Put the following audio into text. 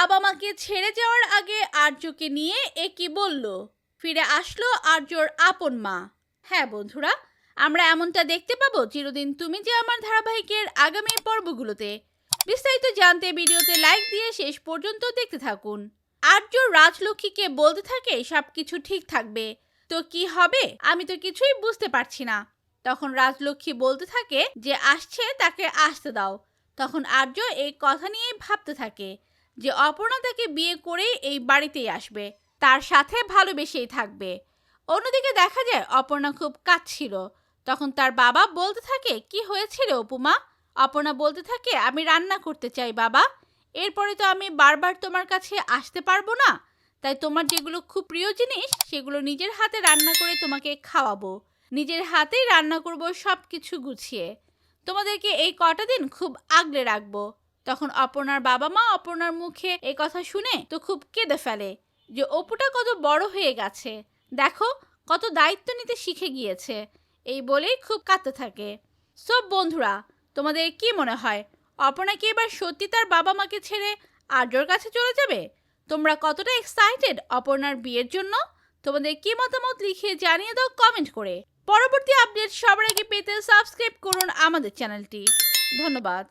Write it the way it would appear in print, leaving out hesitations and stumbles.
বাবা মাকে ছেড়ে যাওয়ার আগে আর্যকে নিয়ে একি বলল। ফিরে আসলো আর্যর আপন মা। হ্যাঁ বন্ধুরা, আমরা এমনটা দেখতে পাবো চিরদিন তুমি যে আমার ধারাবাহিকের আগামী পর্বগুলোতে। বিস্তারিত জানতে ভিডিওতে লাইক দিয়ে শেষ পর্যন্ত দেখতে থাকুন। আর্য রাজলক্ষ্মীকে বলতে থাকে সবকিছু ঠিক থাকবে, তো কি হবে আমি তো কিছুই বুঝতে পারছি না। তখন রাজলক্ষ্মী বলতে থাকে যে আসছে তাকে আসতে দাও। তখন আর্য এই কথা নিয়ে ভাবতে থাকে যে অপর্ণা তাকে বিয়ে করে এই বাড়িতেই আসবে, তার সাথে ভালোবেসেই থাকবে। অন্যদিকে দেখা যায় অপর্ণা খুব কাঁদছিল। তখন তার বাবা বলতে থাকে কি হয়েছিল অপুমা? অপর্ণা বলতে থাকে আমি রান্না করতে চাই বাবা, এরপরে তো আমি বারবার তোমার কাছে আসতে পারবো না, তাই তোমার যেগুলো খুব প্রিয় জিনিস সেগুলো নিজের হাতে রান্না করে তোমাকে খাওয়াবো। নিজের হাতেই রান্না করব সবকিছু গুছিয়ে। তোমাদেরকে এই কটা দিন খুব আগলে রাখবো। তখন অপর্ণার বাবা মা অপর্ণার মুখে এই কথা শুনে তো খুব কেঁদে ফেলে যে অপুটা কত বড় হয়ে গেছে, দেখো কত দায়িত্ব নিতে শিখে গিয়েছে, এই বলেই খুব কাঁদতে থাকে। সব বন্ধুরা, তোমাদের কি মনে হয় অপর্ণা কি এবার সত্যি তার বাবা মাকে ছেড়ে আর্যর কাছে চলে যাবে? তোমরা কতটা এক্সাইটেড অপর্ণার বিয়ের জন্য? তোমাদের কি মতামত লিখে জানিয়ে দাও কমেন্ট করে। পরবর্তী আপডেট সবার আগে পেতে সাবস্ক্রাইব করুন আমাদের চ্যানেলটি। ধন্যবাদ।